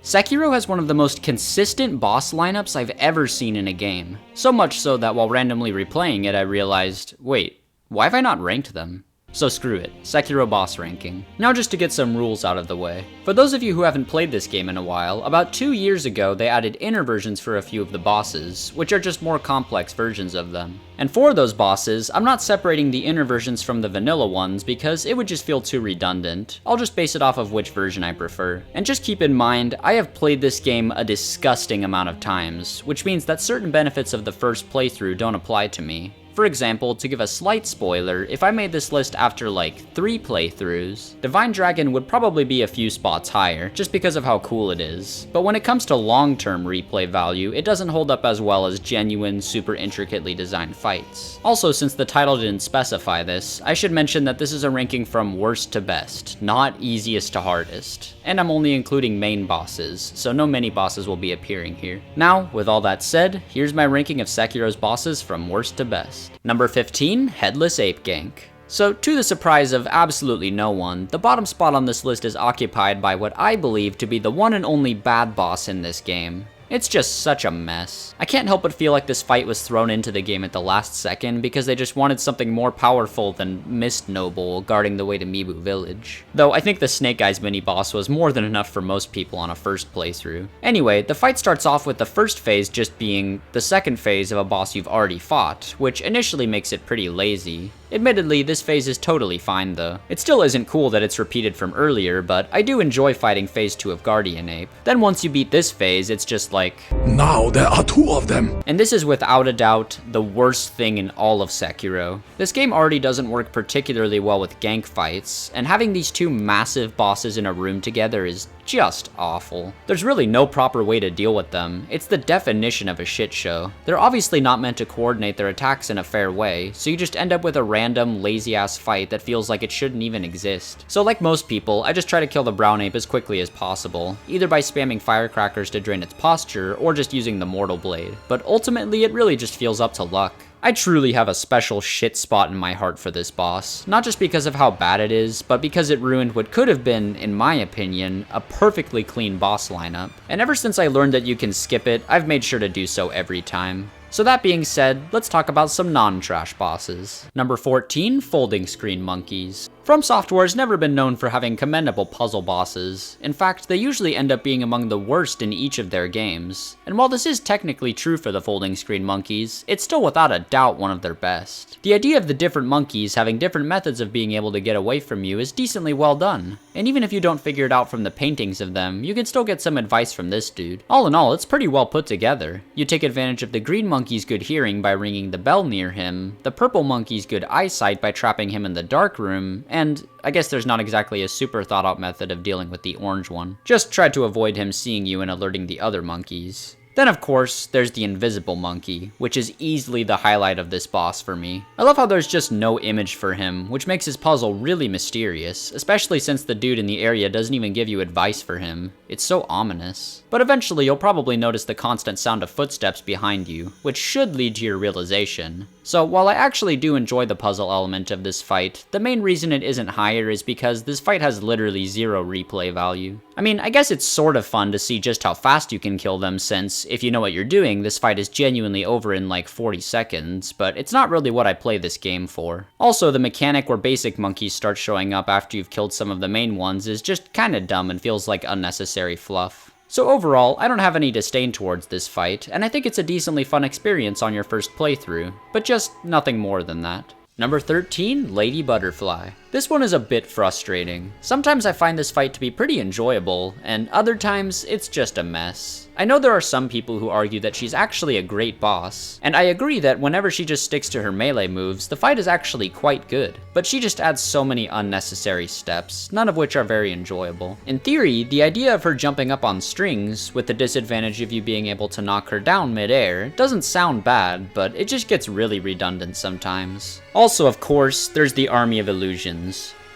Sekiro has one of the most consistent boss lineups I've ever seen in a game. So much so that while randomly replaying it, I realized, wait, why have I not ranked them? So screw it, Sekiro boss ranking. Now just to get some rules out of the way. For those of you who haven't played this game in a while, about 2 years ago they added inner versions for a few of the bosses, which are just more complex versions of them. And for those bosses, I'm not separating the inner versions from the vanilla ones because it would just feel too redundant. I'll just base it off of which version I prefer. And just keep in mind, I have played this game a disgusting amount of times, which means that certain benefits of the first playthrough don't apply to me. For example, to give a slight spoiler, if I made this list after like 3 playthroughs, Divine Dragon would probably be a few spots higher, just because of how cool it is. But when it comes to long-term replay value, it doesn't hold up as well as genuine, super intricately designed fights. Also, since the title didn't specify this, I should mention that this is a ranking from worst to best, not easiest to hardest. And I'm only including main bosses, so no mini bosses will be appearing here. Now, with all that said, here's my ranking of Sekiro's bosses from worst to best. Number 15, Headless Ape Gank. So, to the surprise of absolutely no one, the bottom spot on this list is occupied by what I believe to be the one and only bad boss in this game. It's just such a mess. I can't help but feel like this fight was thrown into the game at the last second because they just wanted something more powerful than Mist Noble guarding the way to Mibu Village. Though I think the Snake Eyes mini-boss was more than enough for most people on a first playthrough. Anyway, the fight starts off with the first phase just being the second phase of a boss you've already fought, which initially makes it pretty lazy. Admittedly, this phase is totally fine though. It still isn't cool that it's repeated from earlier, but I do enjoy fighting phase 2 of Guardian Ape. Then once you beat this phase, it's just like, now there are 2 of them. And this is without a doubt the worst thing in all of Sekiro. This game already doesn't work particularly well with gank fights, and having these 2 massive bosses in a room together is just awful. There's really no proper way to deal with them. It's the definition of a shit show. They're obviously not meant to coordinate their attacks in a fair way, so you just end up with a random, lazy-ass fight that feels like it shouldn't even exist. So like most people, I just try to kill the brown ape as quickly as possible, either by spamming firecrackers to drain its posture, or just using the Mortal Blade. But ultimately, it really just feels up to luck. I truly have a special shit spot in my heart for this boss, not just because of how bad it is, but because it ruined what could have been, in my opinion, a perfectly clean boss lineup. And ever since I learned that you can skip it, I've made sure to do so every time. So that being said, let's talk about some non-trash bosses. Number 14, Folding Screen Monkeys. From Software has never been known for having commendable puzzle bosses. In fact, they usually end up being among the worst in each of their games. And while this is technically true for the Folding Screen Monkeys, it's still without a doubt one of their best. The idea of the different monkeys having different methods of being able to get away from you is decently well done. And even if you don't figure it out from the paintings of them, you can still get some advice from this dude. All in all, it's pretty well put together. You take advantage of the green monkey's good hearing by ringing the bell near him, the purple monkey's good eyesight by trapping him in the dark room, and I guess there's not exactly a super thought out method of dealing with the orange one. Just try to avoid him seeing you and alerting the other monkeys. Then of course, there's the invisible monkey, which is easily the highlight of this boss for me. I love how there's just no image for him, which makes his puzzle really mysterious, especially since the dude in the area doesn't even give you advice for him. It's so ominous. But eventually you'll probably notice the constant sound of footsteps behind you, which should lead to your realization. So while I actually do enjoy the puzzle element of this fight, the main reason it isn't higher is because this fight has literally 0 replay value. I mean, I guess it's sort of fun to see just how fast you can kill them since, if you know what you're doing, this fight is genuinely over in like 40 seconds, but it's not really what I play this game for. Also, the mechanic where basic monkeys start showing up after you've killed some of the main ones is just kinda dumb and feels like unnecessary fluff. So overall, I don't have any disdain towards this fight, and I think it's a decently fun experience on your first playthrough, but just nothing more than that. Number 13, Lady Butterfly. This one is a bit frustrating. Sometimes I find this fight to be pretty enjoyable, and other times it's just a mess. I know there are some people who argue that she's actually a great boss, and I agree that whenever she just sticks to her melee moves, the fight is actually quite good, but she just adds so many unnecessary steps, none of which are very enjoyable. In theory, the idea of her jumping up on strings, with the disadvantage of you being able to knock her down mid-air, doesn't sound bad, but it just gets really redundant sometimes. Also, of course, there's the Army of Illusions.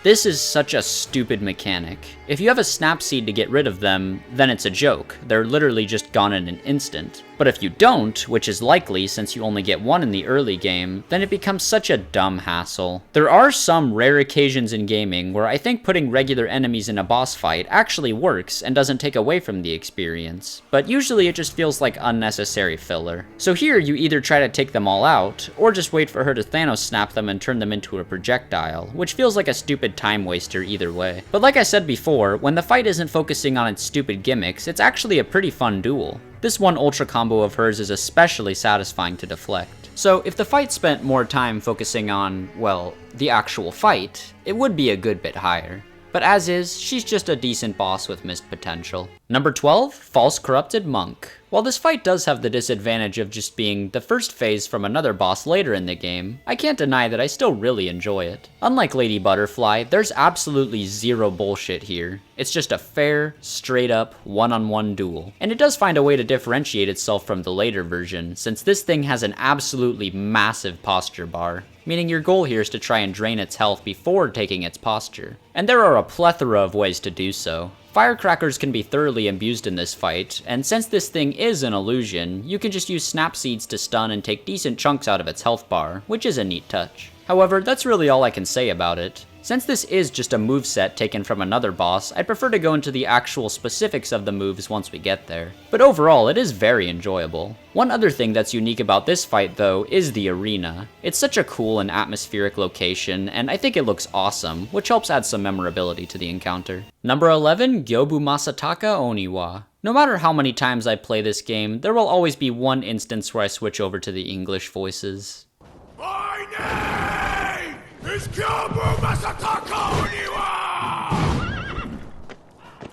This is such a stupid mechanic. If you have a snap seed to get rid of them, then it's a joke. They're literally just gone in an instant. But if you don't, which is likely since you only get one in the early game, then it becomes such a dumb hassle. There are some rare occasions in gaming where I think putting regular enemies in a boss fight actually works and doesn't take away from the experience, but usually it just feels like unnecessary filler. So here you either try to take them all out, or just wait for her to Thanos snap them and turn them into a projectile, which feels like a stupid time waster either way. But like I said before, when the fight isn't focusing on its stupid gimmicks, it's actually a pretty fun duel. This one ultra combo of hers is especially satisfying to deflect. So if the fight spent more time focusing on, well, the actual fight, it would be a good bit higher. But as is, she's just a decent boss with missed potential. Number 12, False Corrupted Monk. While this fight does have the disadvantage of just being the first phase from another boss later in the game, I can't deny that I still really enjoy it. Unlike Lady Butterfly, there's absolutely zero bullshit here. It's just a fair, straight up, one-on-one duel. And it does find a way to differentiate itself from the later version, since this thing has an absolutely massive posture bar, meaning your goal here is to try and drain its health before taking its posture. And there are a plethora of ways to do so. Firecrackers can be thoroughly abused in this fight, and since this thing is an illusion, you can just use snap seeds to stun and take decent chunks out of its health bar, which is a neat touch. However, that's really all I can say about it. Since this is just a moveset taken from another boss, I'd prefer to go into the actual specifics of the moves once we get there. But overall, it is very enjoyable. One other thing that's unique about this fight though is the arena. It's such a cool and atmospheric location, and I think it looks awesome, which helps add some memorability to the encounter. Number 11, Gyobu Masataka Oniwa. No matter how many times I play this game, there will always be one instance where I switch over to the English voices. My name is Gyobu Masataka Oniwa!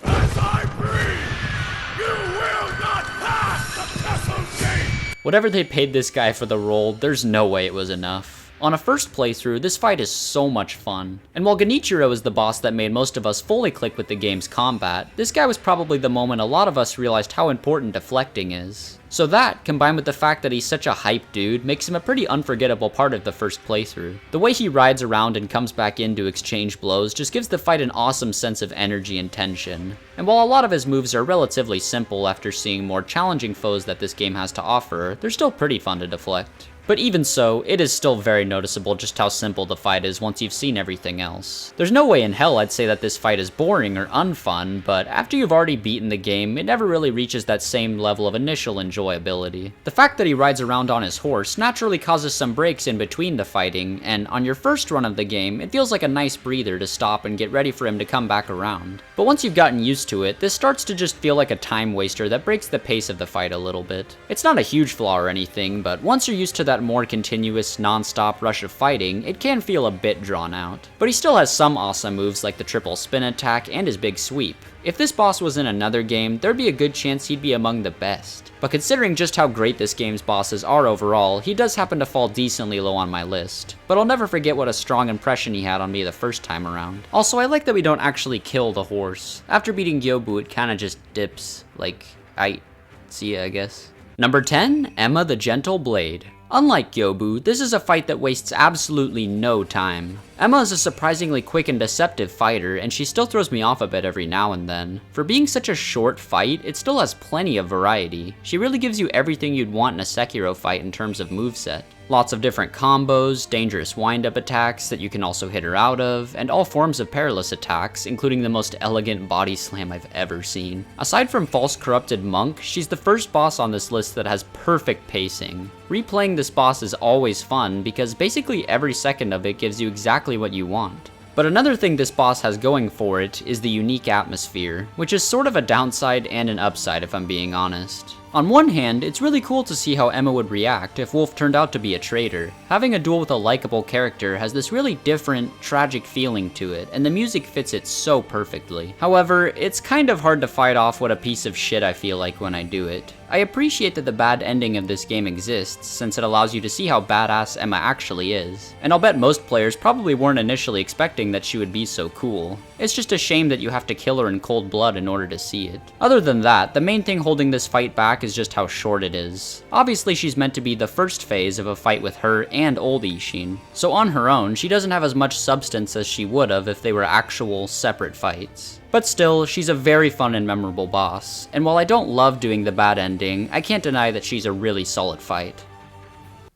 As I breathe, you will not pass the Castle Gate! Whatever they paid this guy for the role, there's no way it was enough. On a first playthrough, this fight is so much fun. And while Genichiro is the boss that made most of us fully click with the game's combat, this guy was probably the moment a lot of us realized how important deflecting is. So that, combined with the fact that he's such a hype dude, makes him a pretty unforgettable part of the first playthrough. The way he rides around and comes back in to exchange blows just gives the fight an awesome sense of energy and tension. And while a lot of his moves are relatively simple after seeing more challenging foes that this game has to offer, they're still pretty fun to deflect. But even so, it is still very noticeable just how simple the fight is once you've seen everything else. There's no way in hell I'd say that this fight is boring or unfun, but after you've already beaten the game, it never really reaches that same level of initial enjoyability. The fact that he rides around on his horse naturally causes some breaks in between the fighting, and on your first run of the game, it feels like a nice breather to stop and get ready for him to come back around. But once you've gotten used to it, this starts to just feel like a time waster that breaks the pace of the fight a little bit. It's not a huge flaw or anything, but once you're used to that more continuous, non-stop rush of fighting, it can feel a bit drawn out. But he still has some awesome moves like the triple spin attack and his big sweep. If this boss was in another game, there'd be a good chance he'd be among the best. But considering just how great this game's bosses are overall, he does happen to fall decently low on my list. But I'll never forget what a strong impression he had on me the first time around. Also, I like that we don't actually kill the horse. After beating Gyobu, it kinda just dips. Like, see ya, I guess. Number 10, Emma the Gentle Blade. Unlike Gyobu, this is a fight that wastes absolutely no time. Emma is a surprisingly quick and deceptive fighter, and she still throws me off a bit every now and then. For being such a short fight, it still has plenty of variety. She really gives you everything you'd want in a Sekiro fight in terms of moveset. Lots of different combos, dangerous wind-up attacks that you can also hit her out of, and all forms of perilous attacks, including the most elegant body slam I've ever seen. Aside from False Corrupted Monk, she's the first boss on this list that has perfect pacing. Replaying this boss is always fun because basically every second of it gives you exactly what you want. But another thing this boss has going for it is the unique atmosphere, which is sort of a downside and an upside if I'm being honest. On one hand, it's really cool to see how Emma would react if Wolf turned out to be a traitor. Having a duel with a likable character has this really different, tragic feeling to it, and the music fits it so perfectly. However, it's kind of hard to fight off what a piece of shit I feel like when I do it. I appreciate that the bad ending of this game exists, since it allows you to see how badass Emma actually is. And I'll bet most players probably weren't initially expecting that she would be so cool. It's just a shame that you have to kill her in cold blood in order to see it. Other than that, the main thing holding this fight back is just how short it is. Obviously she's meant to be the first phase of a fight with her and old Ishin, so on her own, she doesn't have as much substance as she would have if they were actual separate fights. But still, she's a very fun and memorable boss, and while I don't love doing the bad ending, I can't deny that she's a really solid fight.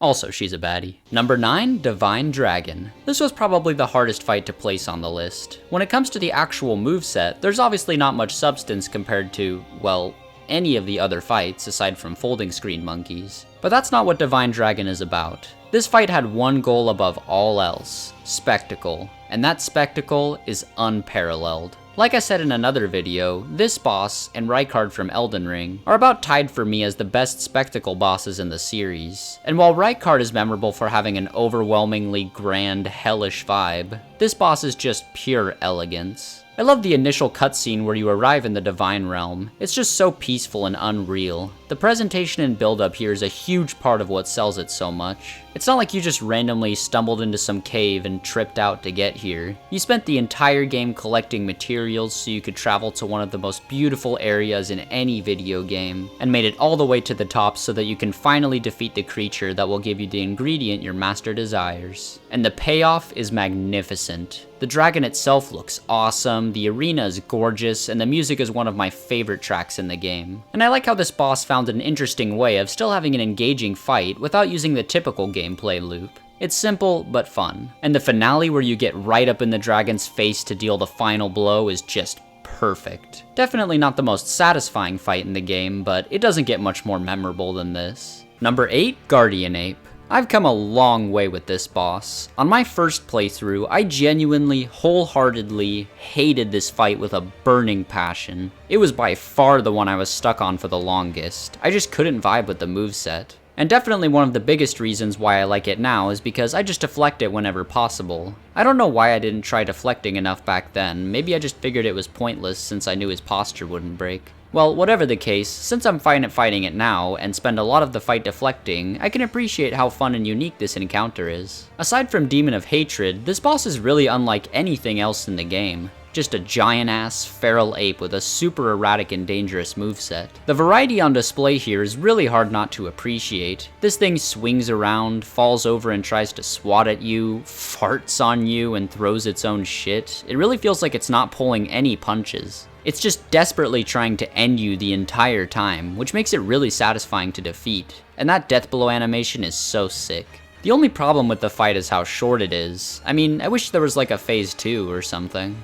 Also, she's a baddie. Number 9, Divine Dragon. This was probably the hardest fight to place on the list. When it comes to the actual moveset, there's obviously not much substance compared to, well, any of the other fights aside from folding screen monkeys. But that's not what Divine Dragon is about. This fight had one goal above all else: spectacle. And that spectacle is unparalleled. Like I said in another video, this boss and Rykard from Elden Ring are about tied for me as the best spectacle bosses in the series. And while Rykard is memorable for having an overwhelmingly grand, hellish vibe, this boss is just pure elegance. I love the initial cutscene where you arrive in the Divine Realm. It's just so peaceful and unreal. The presentation and build-up here is a huge part of what sells it so much. It's not like you just randomly stumbled into some cave and tripped out to get here. You spent the entire game collecting materials so you could travel to one of the most beautiful areas in any video game, and made it all the way to the top so that you can finally defeat the creature that will give you the ingredient your master desires. And the payoff is magnificent. The dragon itself looks awesome, the arena is gorgeous, and the music is one of my favorite tracks in the game. And I like how this boss found an interesting way of still having an engaging fight without using the typical gameplay loop. It's simple, but fun. And the finale where you get right up in the dragon's face to deal the final blow is just perfect. Definitely not the most satisfying fight in the game, but it doesn't get much more memorable than this. Number 8, Guardian Ape. I've come a long way with this boss. On my first playthrough, I genuinely, wholeheartedly hated this fight with a burning passion. It was by far the one I was stuck on for the longest. I just couldn't vibe with the moveset. And definitely one of the biggest reasons why I like it now is because I just deflect it whenever possible. I don't know why I didn't try deflecting enough back then. Maybe I just figured it was pointless since I knew his posture wouldn't break. Well, whatever the case, since I'm fine at fighting it now, and spend a lot of the fight deflecting, I can appreciate how fun and unique this encounter is. Aside from Demon of Hatred, this boss is really unlike anything else in the game. Just a giant-ass, feral ape with a super erratic and dangerous moveset. The variety on display here is really hard not to appreciate. This thing swings around, falls over and tries to swat at you, farts on you, and throws its own shit. It really feels like it's not pulling any punches. It's just desperately trying to end you the entire time, which makes it really satisfying to defeat. And that death blow animation is so sick. The only problem with the fight is how short it is. I mean, I wish there was like a phase 2 or something.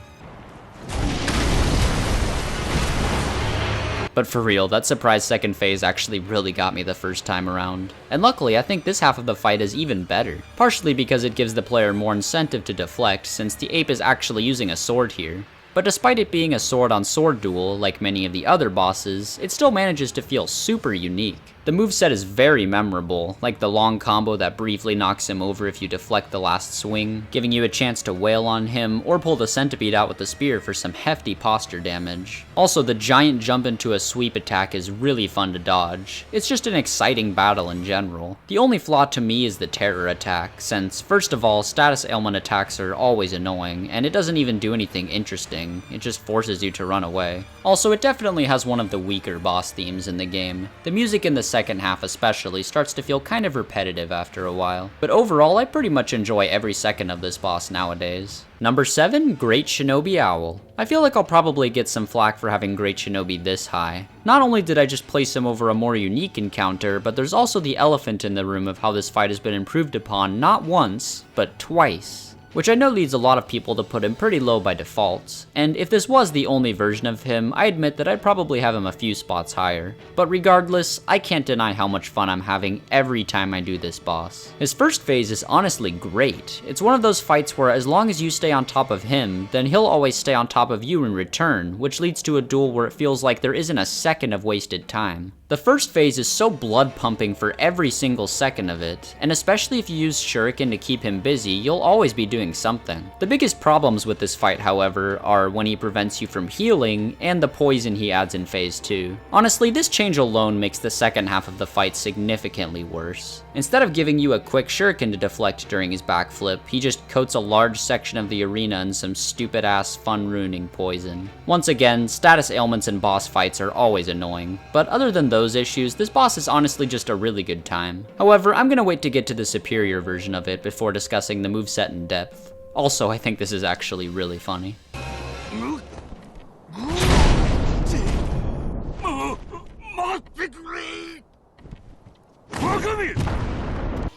But for real, that surprise second phase actually really got me the first time around. And luckily, I think this half of the fight is even better. Partially because it gives the player more incentive to deflect, since the ape is actually using a sword here. But despite it being a sword-on-sword duel, like many of the other bosses, it still manages to feel super unique. The moveset is very memorable, like the long combo that briefly knocks him over if you deflect the last swing, giving you a chance to wail on him or pull the centipede out with the spear for some hefty posture damage. Also, the giant jump into a sweep attack is really fun to dodge. It's just an exciting battle in general. The only flaw to me is the terror attack, since first of all, status ailment attacks are always annoying, and it doesn't even do anything interesting, it just forces you to run away. Also, it definitely has one of the weaker boss themes in the game. The music in the second half especially starts to feel kind of repetitive after a while. But overall, I pretty much enjoy every second of this boss nowadays. Number 7, Great Shinobi Owl. I feel like I'll probably get some flack for having Great Shinobi this high. Not only did I just place him over a more unique encounter, but there's also the elephant in the room of how this fight has been improved upon not once, but twice. Which I know leads a lot of people to put him pretty low by default, and if this was the only version of him, I admit that I'd probably have him a few spots higher. But regardless, I can't deny how much fun I'm having every time I do this boss. His first phase is honestly great. It's one of those fights where as long as you stay on top of him, then he'll always stay on top of you in return, which leads to a duel where it feels like there isn't a second of wasted time. The first phase is so blood pumping for every single second of it, and especially if you use Shuriken to keep him busy, you'll always be doing doing something. The biggest problems with this fight, however, are when he prevents you from healing and the poison he adds in phase 2. Honestly, this change alone makes the second half of the fight significantly worse. Instead of giving you a quick shuriken to deflect during his backflip, he just coats a large section of the arena in some stupid ass fun ruining poison. Once again, status ailments in boss fights are always annoying, but other than those issues, this boss is honestly just a really good time. However, I'm gonna wait to get to the superior version of it before discussing the moveset in depth. Also, I think this is actually really funny.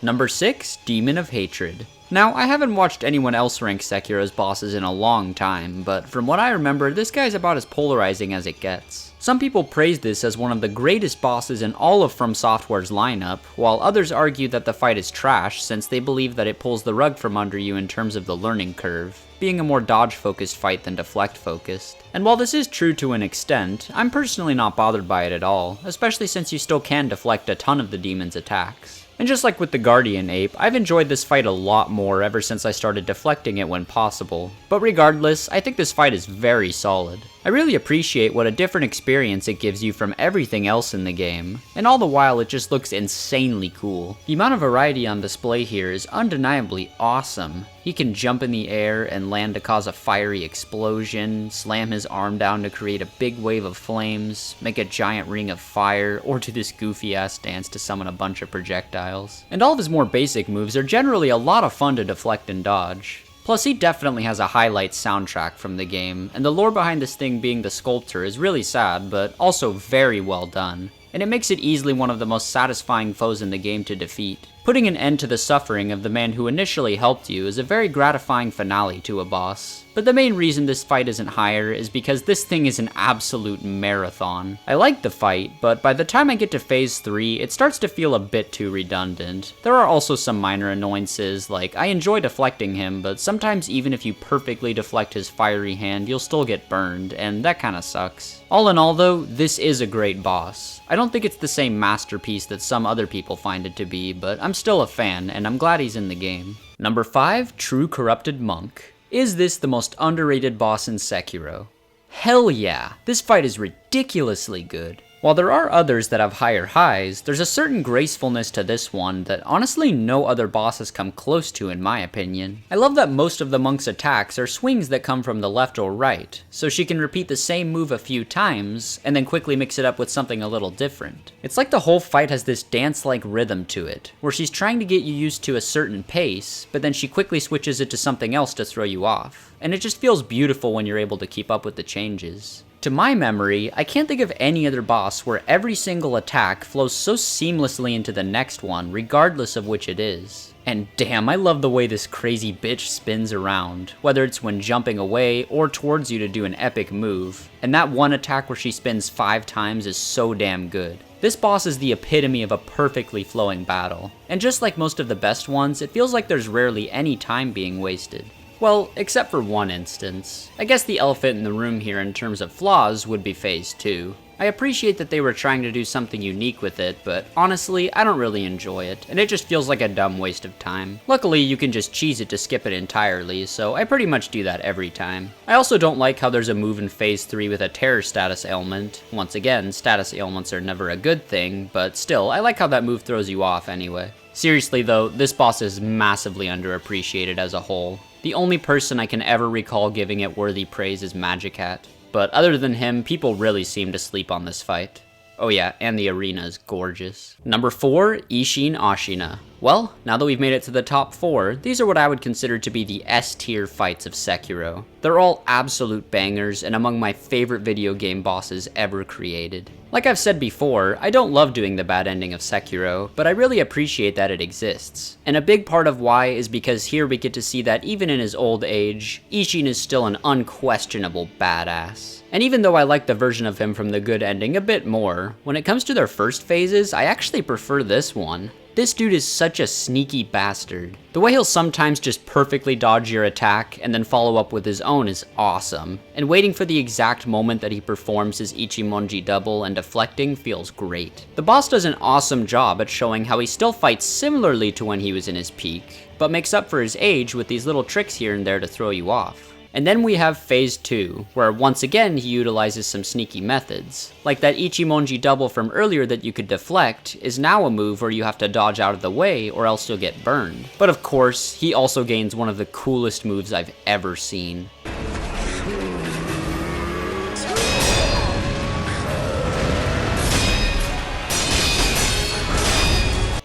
Number 6, Demon of Hatred. Now, I haven't watched anyone else rank Sekiro's bosses in a long time, but from what I remember, this guy's about as polarizing as it gets. Some people praise this as one of the greatest bosses in all of From Software's lineup, while others argue that the fight is trash since they believe that it pulls the rug from under you in terms of the learning curve, being a more dodge-focused fight than deflect-focused. And while this is true to an extent, I'm personally not bothered by it at all, especially since you still can deflect a ton of the demon's attacks. And just like with the Guardian Ape, I've enjoyed this fight a lot more ever since I started deflecting it when possible. But regardless, I think this fight is very solid. I really appreciate what a different experience it gives you from everything else in the game, and all the while it just looks insanely cool. The amount of variety on display here is undeniably awesome. He can jump in the air and land to cause a fiery explosion, slam his arm down to create a big wave of flames, make a giant ring of fire, or do this goofy ass dance to summon a bunch of projectiles. And all of his more basic moves are generally a lot of fun to deflect and dodge. Plus, he definitely has a highlight soundtrack from the game, and the lore behind this thing being the sculptor is really sad, but also very well done. And it makes it easily one of the most satisfying foes in the game to defeat. Putting an end to the suffering of the man who initially helped you is a very gratifying finale to a boss. But the main reason this fight isn't higher is because this thing is an absolute marathon. I like the fight, but by the time I get to phase 3, it starts to feel a bit too redundant. There are also some minor annoyances, like I enjoy deflecting him, but sometimes even if you perfectly deflect his fiery hand, you'll still get burned, and that kinda sucks. All in all though, this is a great boss. I don't think it's the same masterpiece that some other people find it to be, but I'm still a fan, and I'm glad he's in the game. Number 5, True Corrupted Monk. Is this the most underrated boss in Sekiro? Hell yeah, this fight is ridiculously good. While there are others that have higher highs, there's a certain gracefulness to this one that honestly no other boss has come close to in my opinion. I love that most of the monk's attacks are swings that come from the left or right, so she can repeat the same move a few times, and then quickly mix it up with something a little different. It's like the whole fight has this dance-like rhythm to it, where she's trying to get you used to a certain pace, but then she quickly switches it to something else to throw you off. And it just feels beautiful when you're able to keep up with the changes. To my memory, I can't think of any other boss where every single attack flows so seamlessly into the next one, regardless of which it is. And damn, I love the way this crazy bitch spins around, whether it's when jumping away or towards you to do an epic move. And that one attack where she spins 5 times is so damn good. This boss is the epitome of a perfectly flowing battle. And just like most of the best ones, it feels like there's rarely any time being wasted. Well, except for one instance. I guess the elephant in the room here in terms of flaws would be phase 2. I appreciate that they were trying to do something unique with it, but honestly, I don't really enjoy it, and it just feels like a dumb waste of time. Luckily, you can just cheese it to skip it entirely, so I pretty much do that every time. I also don't like how there's a move in phase 3 with a terror status ailment. Once again, status ailments are never a good thing, but still, I like how that move throws you off anyway. Seriously though, this boss is massively underappreciated as a whole. The only person I can ever recall giving it worthy praise is Magicat. But other than him, people really seem to sleep on this fight. Oh yeah, and the arena is gorgeous. Number 4, Isshin Ashina. Well, now that we've made it to the top 4, these are what I would consider to be the S-tier fights of Sekiro. They're all absolute bangers and among my favorite video game bosses ever created. Like I've said before, I don't love doing the bad ending of Sekiro, but I really appreciate that it exists. And a big part of why is because here we get to see that even in his old age, Isshin is still an unquestionable badass. And even though I like the version of him from the good ending a bit more, when it comes to their first phases, I actually prefer this one. This dude is such a sneaky bastard. The way he'll sometimes just perfectly dodge your attack and then follow up with his own is awesome, and waiting for the exact moment that he performs his Ichimonji double and deflecting feels great. The boss does an awesome job at showing how he still fights similarly to when he was in his peak, but makes up for his age with these little tricks here and there to throw you off. And then we have Phase 2, where once again he utilizes some sneaky methods. Like that Ichimonji double from earlier that you could deflect is now a move where you have to dodge out of the way or else you'll get burned. But of course, he also gains one of the coolest moves I've ever seen.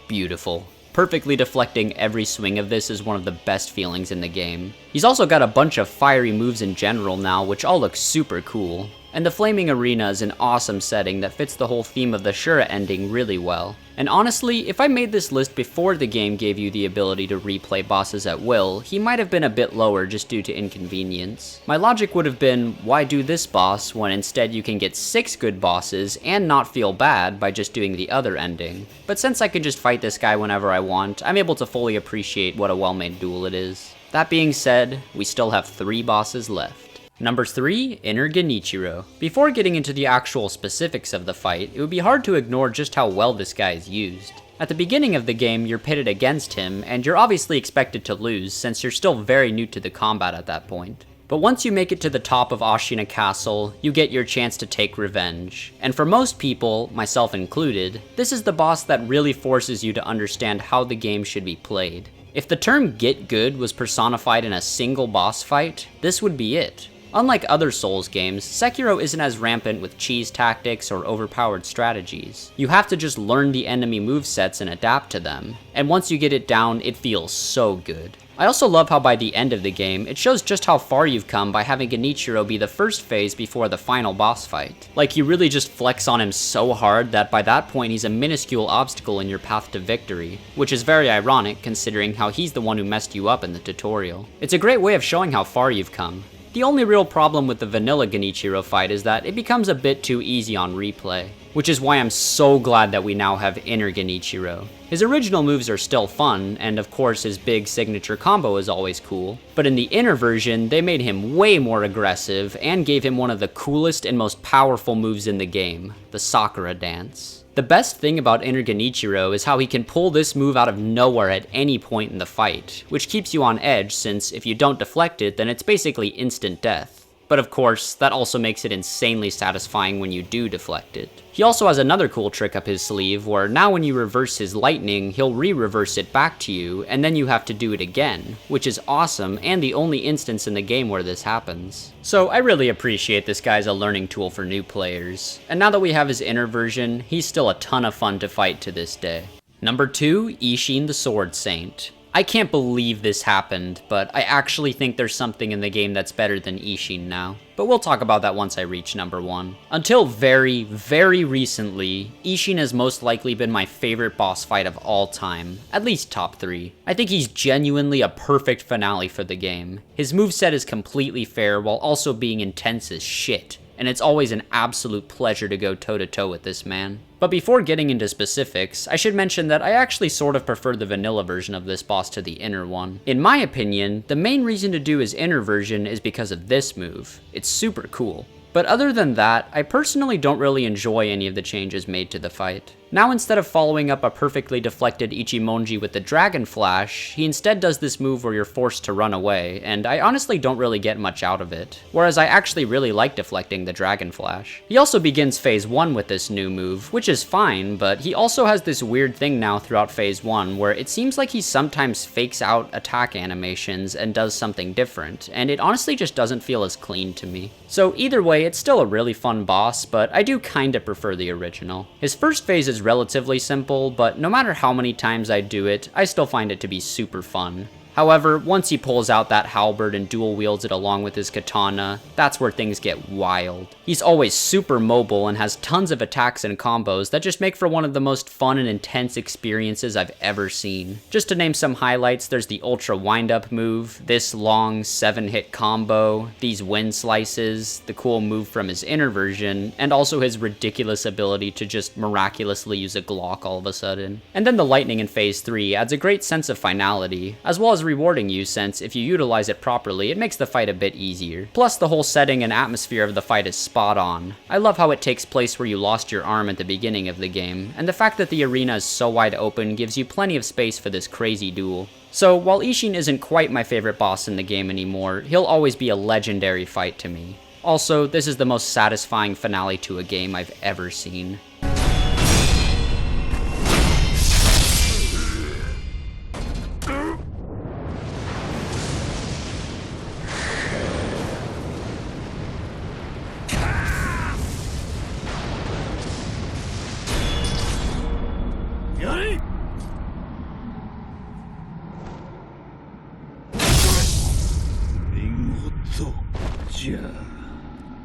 Beautiful. Perfectly deflecting every swing of this is one of the best feelings in the game. He's also got a bunch of fiery moves in general now, which all look super cool. And the Flaming Arena is an awesome setting that fits the whole theme of the Shura ending really well. And honestly, if I made this list before the game gave you the ability to replay bosses at will, he might have been a bit lower just due to inconvenience. My logic would have been, why do this boss when instead you can get 6 good bosses and not feel bad by just doing the other ending? But since I can just fight this guy whenever I want, I'm able to fully appreciate what a well-made duel it is. That being said, we still have 3 bosses left. Number 3, Inner Genichiro. Before getting into the actual specifics of the fight, it would be hard to ignore just how well this guy is used. At the beginning of the game, you're pitted against him, and you're obviously expected to lose since you're still very new to the combat at that point. But once you make it to the top of Ashina Castle, you get your chance to take revenge. And for most people, myself included, this is the boss that really forces you to understand how the game should be played. If the term get good was personified in a single boss fight, this would be it. Unlike other Souls games, Sekiro isn't as rampant with cheese tactics or overpowered strategies. You have to just learn the enemy movesets and adapt to them, and once you get it down, it feels so good. I also love how by the end of the game, it shows just how far you've come by having Genichiro be the first phase before the final boss fight. Like, you really just flex on him so hard that by that point he's a minuscule obstacle in your path to victory, which is very ironic considering how he's the one who messed you up in the tutorial. It's a great way of showing how far you've come. The only real problem with the vanilla Genichiro fight is that it becomes a bit too easy on replay, which is why I'm so glad that we now have Inner Genichiro. His original moves are still fun, and of course his big signature combo is always cool, but in the inner version, they made him way more aggressive and gave him one of the coolest and most powerful moves in the game, the Sakura dance. The best thing about Inner Genichiro is how he can pull this move out of nowhere at any point in the fight, which keeps you on edge since if you don't deflect it, then it's basically instant death. But of course, that also makes it insanely satisfying when you do deflect it. He also has another cool trick up his sleeve where now when you reverse his lightning, he'll re-reverse it back to you, and then you have to do it again, which is awesome and the only instance in the game where this happens. So I really appreciate this guy as a learning tool for new players. And now that we have his inner version, he's still a ton of fun to fight to this day. Number 2, Ishin the Sword Saint. I can't believe this happened, but I actually think there's something in the game that's better than Ishin now. But we'll talk about that once I reach number 1. Until very, very recently, Ishin has most likely been my favorite boss fight of all time, at least top 3. I think he's genuinely a perfect finale for the game. His moveset is completely fair while also being intense as shit, and it's always an absolute pleasure to go toe-to-toe with this man. But before getting into specifics, I should mention that I actually sort of prefer the vanilla version of this boss to the inner one. In my opinion, the main reason to do his inner version is because of this move. It's super cool. But other than that, I personally don't really enjoy any of the changes made to the fight. Now instead of following up a perfectly deflected Ichimonji with the Dragon Flash, he instead does this move where you're forced to run away, and I honestly don't really get much out of it, whereas I actually really like deflecting the Dragon Flash. He also begins phase 1 with this new move, which is fine, but he also has this weird thing now throughout phase 1 where it seems like he sometimes fakes out attack animations and does something different, and it honestly just doesn't feel as clean to me. So either way, it's still a really fun boss, but I do kinda prefer the original. His first phase is relatively simple, but no matter how many times I do it, I still find it to be super fun. However, once he pulls out that halberd and dual wields it along with his katana, that's where things get wild. He's always super mobile and has tons of attacks and combos that just make for one of the most fun and intense experiences I've ever seen. Just to name some highlights, there's the ultra wind-up move, this long 7-hit combo, these wind slices, the cool move from his inner version, and also his ridiculous ability to just miraculously use a Glock all of a sudden. And then the lightning in phase 3 adds a great sense of finality, as well as rewarding you since if you utilize it properly, it makes the fight a bit easier. Plus the whole setting and atmosphere of the fight is spot on. I love how it takes place where you lost your arm at the beginning of the game, and the fact that the arena is so wide open gives you plenty of space for this crazy duel. So while Ishin isn't quite my favorite boss in the game anymore, he'll always be a legendary fight to me. Also, this is the most satisfying finale to a game I've ever seen.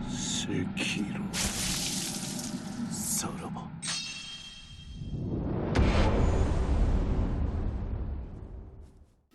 Sekiro. Sorobo.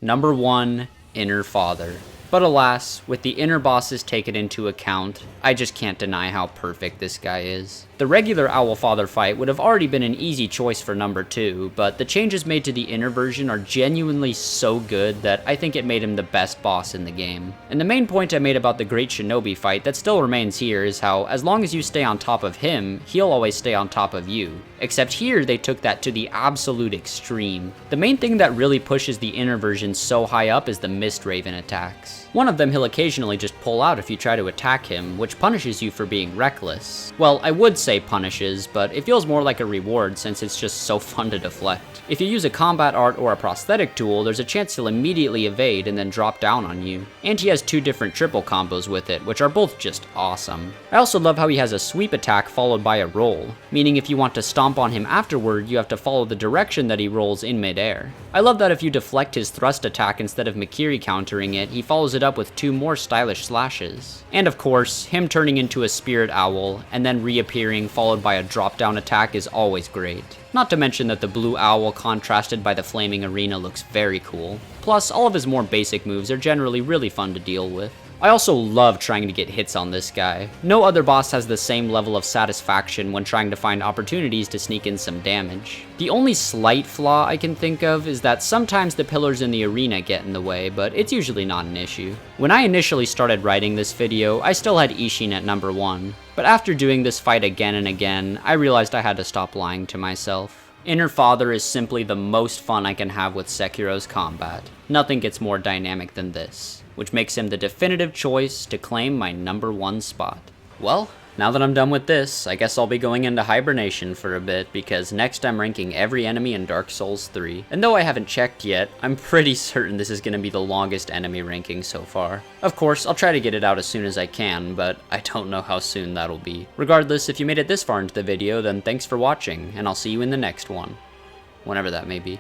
Number 1, Inner Father. But alas, with the inner bosses taken into account, I just can't deny how perfect this guy is. The regular Owl Father fight would have already been an easy choice for number 2, but the changes made to the inner version are genuinely so good that I think it made him the best boss in the game. And the main point I made about the Great Shinobi fight that still remains here is how, as long as you stay on top of him, he'll always stay on top of you. Except here, they took that to the absolute extreme. The main thing that really pushes the inner version so high up is the Mist Raven attacks. One of them he'll occasionally just pull out if you try to attack him, which punishes you for being reckless. Well, I would say punishes, but it feels more like a reward since it's just so fun to deflect. If you use a combat art or a prosthetic tool, there's a chance he'll immediately evade and then drop down on you. And he has 2 different triple combos with it, which are both just awesome. I also love how he has a sweep attack followed by a roll, meaning if you want to stomp on him afterward, you have to follow the direction that he rolls in midair. I love that if you deflect his thrust attack instead of Mikiri countering it, he follows it up with 2 more stylish slashes. And of course, him turning into a spirit owl and then reappearing followed by a drop down attack is always great. Not to mention that the blue owl contrasted by the flaming arena looks very cool. Plus, all of his more basic moves are generally really fun to deal with. I also love trying to get hits on this guy. No other boss has the same level of satisfaction when trying to find opportunities to sneak in some damage. The only slight flaw I can think of is that sometimes the pillars in the arena get in the way, but it's usually not an issue. When I initially started writing this video, I still had Ishin at number 1, but after doing this fight again and again, I realized I had to stop lying to myself. Inner Father is simply the most fun I can have with Sekiro's combat. Nothing gets more dynamic than this, which makes him the definitive choice to claim my number 1 spot. Well, now that I'm done with this, I guess I'll be going into hibernation for a bit, because next I'm ranking every enemy in Dark Souls 3. And though I haven't checked yet, I'm pretty certain this is going to be the longest enemy ranking so far. Of course, I'll try to get it out as soon as I can, but I don't know how soon that'll be. Regardless, if you made it this far into the video, then thanks for watching, and I'll see you in the next one. Whenever that may be.